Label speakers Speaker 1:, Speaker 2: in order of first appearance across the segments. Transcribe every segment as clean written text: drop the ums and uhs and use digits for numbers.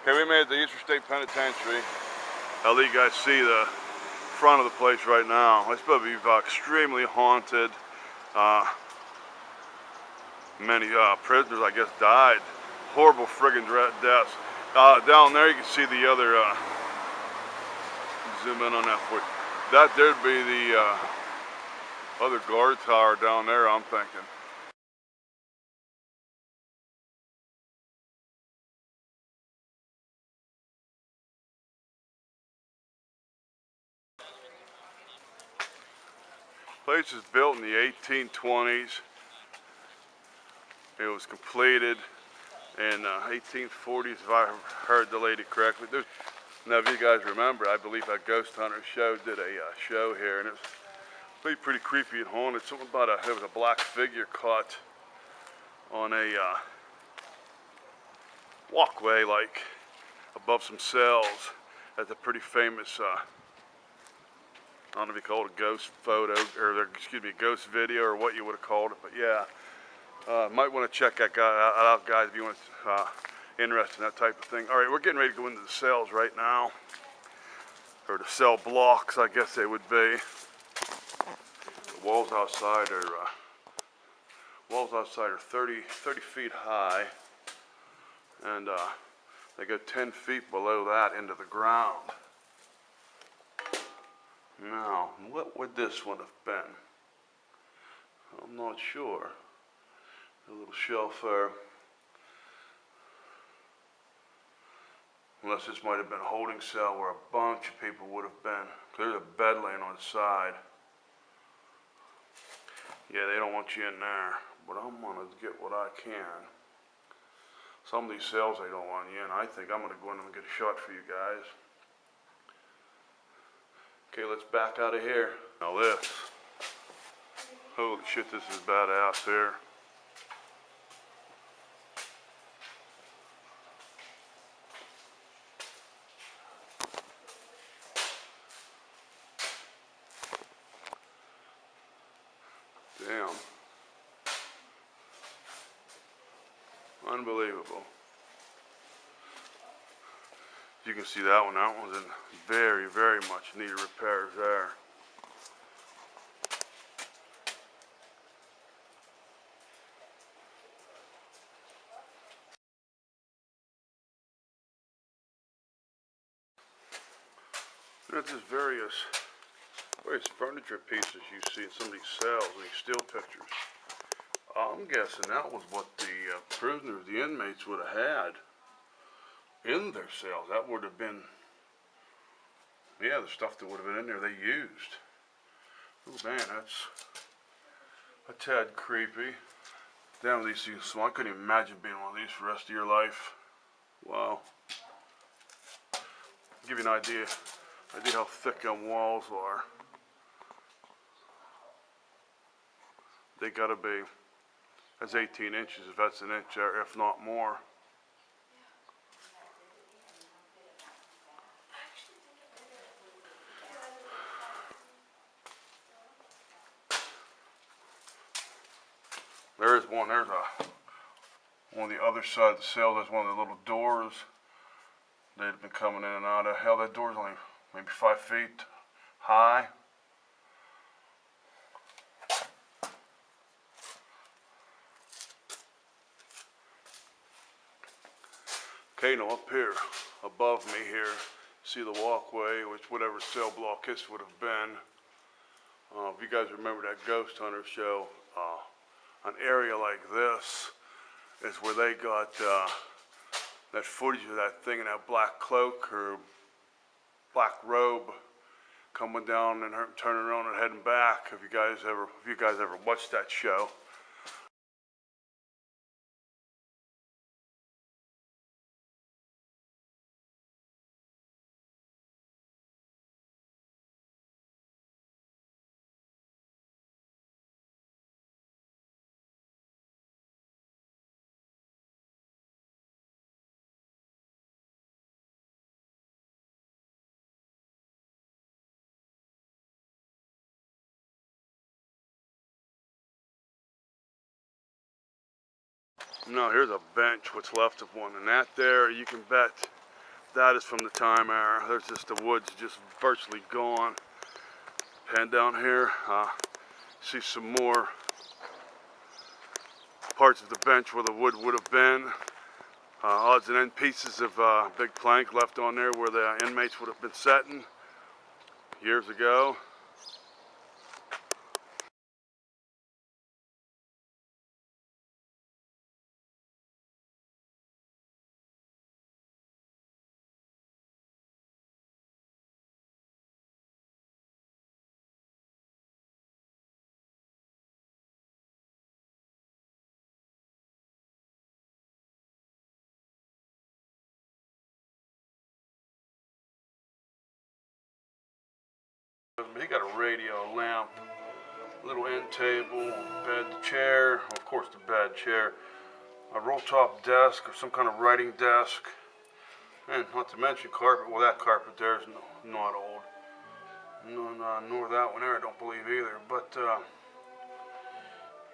Speaker 1: Okay, we made it to the Eastern State Penitentiary. I'll let you guys see the front of the place right now. It's supposed to be extremely haunted. Many prisoners, I guess, died. Horrible friggin' deaths. Down there you can see the other, zoom in on that for you. That there'd be the other guard tower down there, I'm thinking. Place is built in the 1820s. It was completed in 1840s, if I heard the lady correctly. Now, if you guys remember, I believe a Ghost Hunter show did a show here, and it was pretty creepy and haunted. Something about there was a black figure caught on a walkway, like above some cells. That's a pretty famous, I don't know if you call it a ghost photo, or excuse me, ghost video, or what you would have called it, but yeah. Might want to check that guy out, guys, if you want interested in that type of thing. All right, we're getting ready to go into the cells right now, or the cell blocks, I guess they would be. The walls outside are 30 feet high, and they go 10 feet below that into the ground. Now, what would this one have been? I'm not sure. A little shelf there. Unless this might have been a holding cell where a bunch of people would have been. There's a bed laying on the side. Yeah, they don't want you in there, but I'm gonna get what I can. Some of these cells they don't want you in. I think I'm gonna go in and get a shot for you guys. Okay, let's back out of here. Now this. Holy shit, this is badass here. Damn. Unbelievable. You can see that one's in very, very much needed repairs there. There's just various furniture pieces you see in some of these cells, these still pictures. I'm guessing that was what the prisoners, the inmates would have had in their cells. That would have been, yeah, the stuff that would have been in there they used. Oh man, that's a tad creepy. Damn, these things small. I couldn't even imagine being one of these for the rest of your life. Wow. Give you an idea how thick them walls are. They gotta be, that's 18 inches if that's an inch there, if not more. There's one on the other side of the cell. There's one of the little doors they've been coming in and out of. Hell, that door's only maybe 5 feet high. Okay, now up here, above me here, see the walkway, which whatever cell block this would have been. If you guys remember that Ghost Hunter show, an area like this is where they got that footage of that thing in that black cloak or black robe coming down and turning around and heading back. If you guys ever watched that show. Now here's a bench, what's left of one, and that there, you can bet That is from the time era. There's just the woods just virtually gone. And down here, see some more parts of the bench where the wood would have been. Odds and end pieces of big plank left on there where the inmates would have been sitting years ago. He got a radio, a lamp, a little end table, bed, chair, of course the bed, chair, a roll top desk or some kind of writing desk, and not to mention carpet. Well, that carpet there is not old. Nor that one there, I don't believe either. But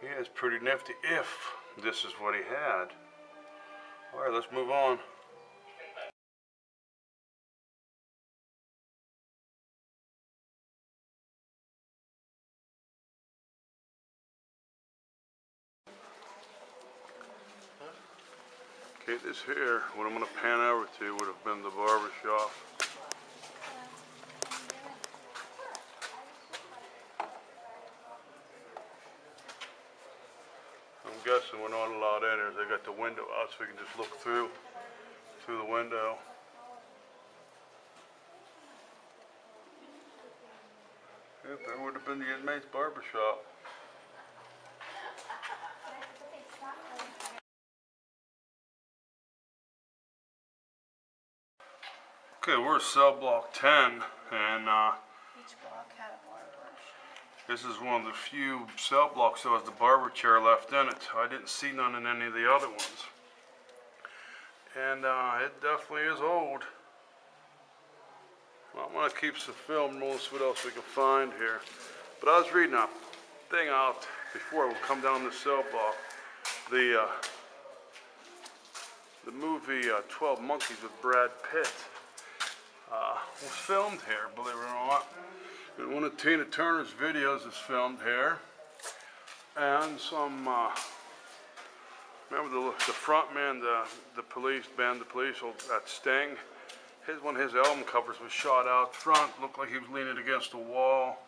Speaker 1: he is pretty nifty if this is what he had. Alright, let's move on. Okay, this here, what I'm going to pan over to would have been the barber shop. I'm guessing we're not allowed in here. They got the window out so we can just look through the window. Yep, that would have been the inmate's barber shop. Okay, we're at cell block 10, and
Speaker 2: each block had a barber.
Speaker 1: This is one of the few cell blocks that has the barber chair left in it. I didn't see none in any of the other ones. And it definitely is old. Well, I'm going to keep some film rolling, see what else we can find here. But I was reading a thing out before we come down the cell block. The movie 12 Monkeys with Brad Pitt was filmed here, believe it or not. And one of Tina Turner's videos is filmed here. And some, remember the front man, the police band, the police at Sting? One of his album covers was shot out front, looked like he was leaning against a wall.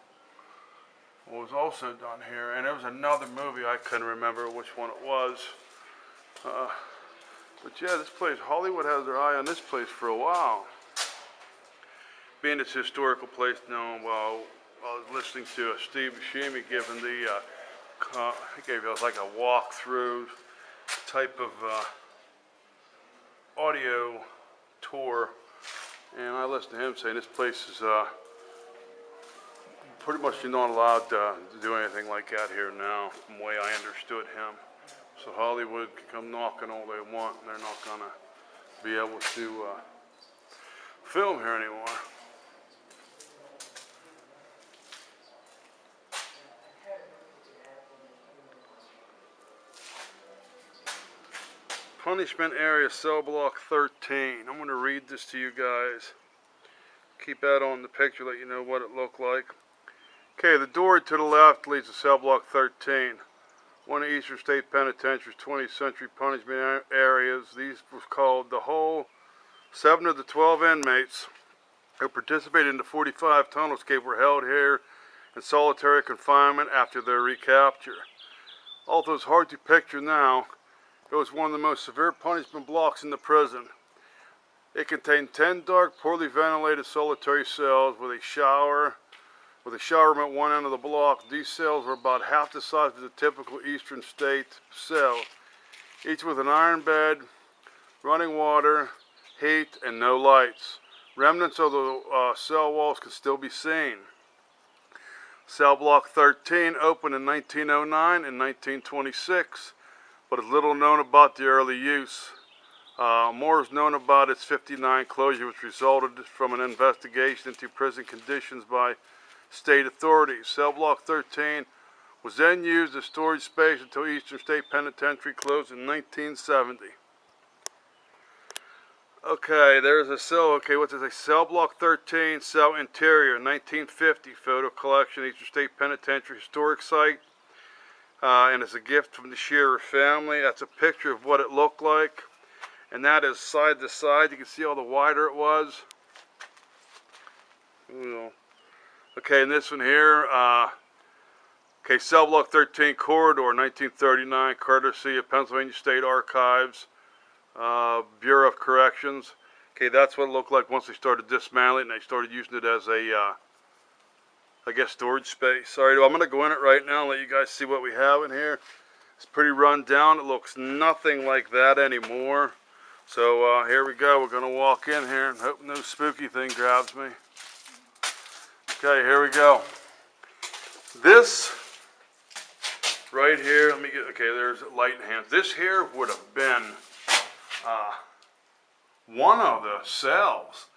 Speaker 1: It was also done here, and there was another movie, I couldn't remember which one it was. But yeah, this place, Hollywood has their eye on this place for a while. Being its historical place now, while I was listening to Steve Buscemi giving he gave us like a walkthrough type of audio tour, and I listened to him saying this place is pretty much you're not allowed to do anything like that here now, from the way I understood him. So Hollywood can come knocking all they want, and they're not gonna be able to film here anymore. Punishment area, cell block 13. I'm going to read this to you guys. Keep that on the picture, let you know what it looked like. Okay, the door to the left leads to cell block 13. One of Eastern State Penitentiary's 20th century punishment areas. These was called the whole. 7 of the 12 inmates who participated in the 45 tunnel escape were held here in solitary confinement after their recapture. Although it's hard to picture now, it was one of the most severe punishment blocks in the prison. It contained 10 dark, poorly ventilated solitary cells with a shower room at one end of the block. These cells were about half the size of the typical Eastern State cell, each with an iron bed, running water, heat, and no lights. Remnants of the cell walls can still be seen. Cell block 13 opened in 1909 and 1926. But is little known about the early use. More is known about its 59 closure, which resulted from an investigation into prison conditions by state authorities. Cell block 13 was then used as storage space until Eastern State Penitentiary closed in 1970. Okay, there's a cell. Okay, what's this? A cell block 13, cell interior, 1950 photo collection, Eastern State Penitentiary historic site. And it's a gift from the Shearer family. That's a picture of what it looked like. And that is side to side. You can see all the wider it was. Okay, and this one here, okay, cell block 13 corridor, 1939, courtesy of Pennsylvania State Archives, Bureau of Corrections. Okay, that's what it looked like once they started dismantling it and they started using it as a, I guess, storage space. Alright, well, I'm going to go in it right now and let you guys see what we have in here. It's pretty run down. It looks nothing like that anymore. So here we go. We're going to walk in here and hope no spooky thing grabs me. Okay, here we go. This right here, let me get, okay, there's light enhanced. This here would have been one of the cells.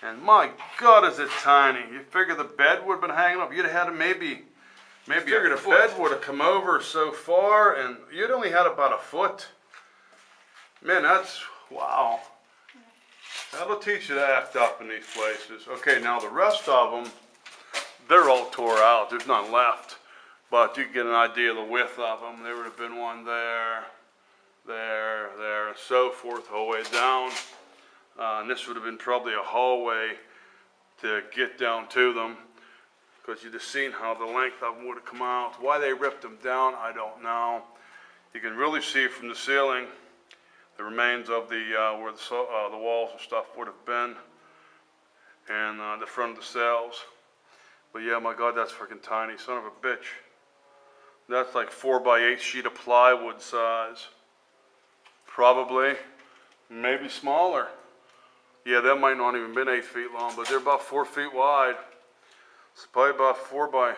Speaker 1: And my God, is it tiny. You figure the bed would have been hanging up. You'd have had maybe figure the bed would have come over so far and you'd only had about a foot. Man, that's, wow. That'll teach you to act up in these places. Okay, now the rest of them, they're all tore out. There's none left. But you can get an idea of the width of them. There would have been one there, there, and so forth, the whole way down. And this would have been probably a hallway to get down to them, because you'd have seen how the length of them would have come out. Why they ripped them down, I don't know. You can really see from the ceiling the remains of the where the walls and stuff would have been, and the front of the cells. But yeah, my God, that's freaking tiny, son of a bitch. That's like 4x8 sheet of plywood size. Probably, maybe smaller. Yeah, that might not even been 8 feet long, but they're about 4 feet wide. It's probably about 4 by,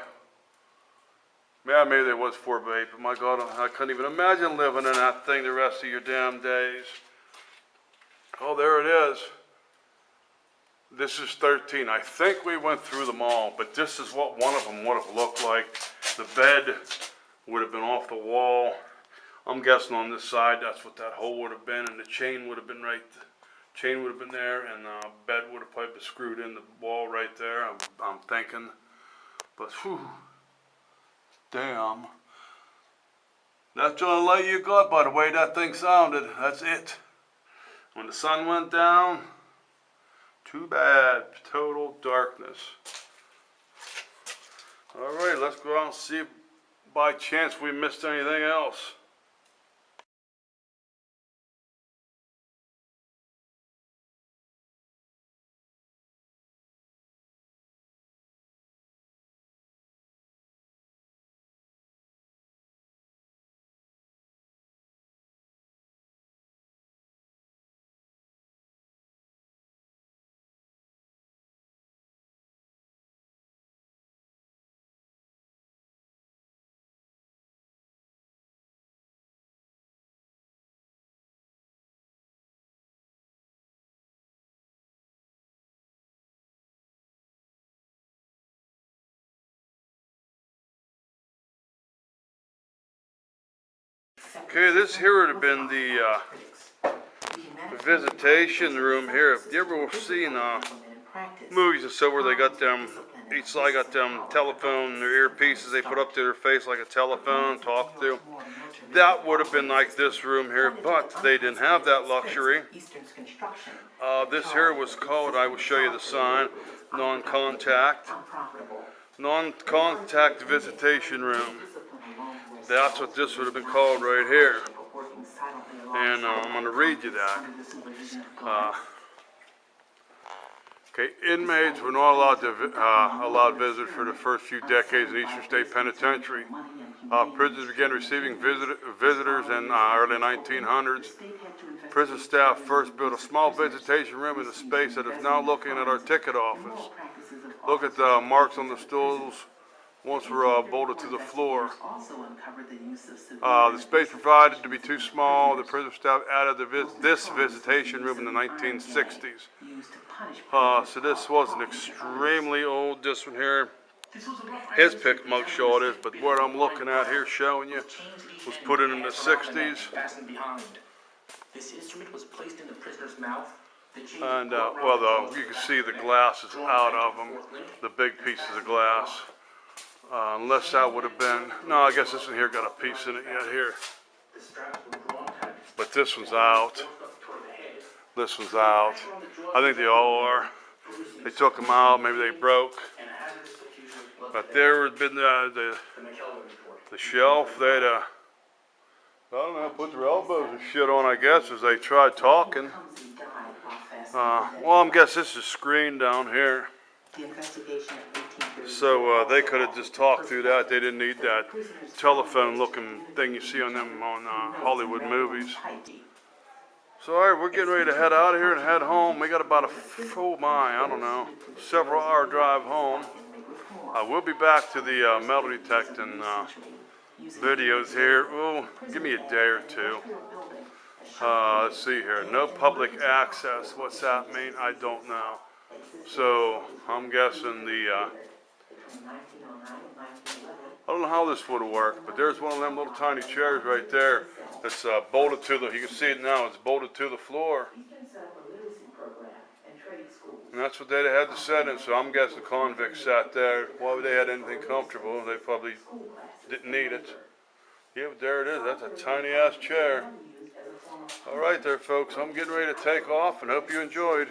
Speaker 1: yeah, maybe there was 4x8, but my God, I couldn't even imagine living in that thing the rest of your damn days. Oh, there it is. This is 13. I think we went through them all, but this is what one of them would have looked like. The bed would have been off the wall. I'm guessing on this side, that's what that hole would have been, and the chain would have been right. Chain would have been there, and the bed would have probably been screwed in the wall right there. I'm thinking, but whew, damn. That's the only light you got, by the way that thing sounded. That's it. When the sun went down, too bad. Total darkness. All right, let's go out and see if by chance we missed anything else. Okay, this here would have been the visitation room here. Have you ever seen movies and so where they got them, each side got them telephone, their earpieces they put up to their face like a telephone, talk to? That would have been like this room here, but they didn't have that luxury. This here was called, I will show you the sign, non-contact visitation room. That's what this would have been called right here. And I'm going to read you that. Okay, inmates were not allowed visitors for the first few decades in Eastern State Penitentiary. Prisons began receiving visitors in early 1900s. Prison staff first built a small visitation room in the space that is now looking at our ticket office. Look at the marks on the stools. Once were bolted to the floor. The space provided to be too small. The prison staff added this visitation room in the 1960s. So this was an extremely old, this one here. His pick mugshot is, but what I'm looking at here showing you was put in the 60s.
Speaker 3: This instrument was placed in the prisoner's mouth.
Speaker 1: And, well, you can see the glass is out of them, the big pieces of glass. Unless that would have been, no, I guess this one here got a piece in it yet here. But this one's out. This one's out. I think they all are. They took them out, maybe they broke. But there had been the shelf. They'd, I don't know, put their elbows and shit on, I guess, as they tried talking. Well, I guess this is screened down here. So they could have just talked through that. They didn't need that telephone-looking thing you see on them on Hollywood movies. So, all right, we're getting ready to head out of here and head home. We got about I don't know, several-hour drive home. We'll be back to the metal detecting videos here. Oh, give me a day or two. Let's see here. No public access. What's that mean? I don't know. So I'm guessing I don't know how this would work, but there's one of them little tiny chairs right there that's bolted to the, you can see it now, it's bolted to the floor. And that's what they had to sit in, so I'm guessing the convicts sat there. Why would they had anything comfortable? They probably didn't need it. Yeah, but there it is. That's a tiny ass chair. All right there, folks. I'm getting ready to take off and hope you enjoyed.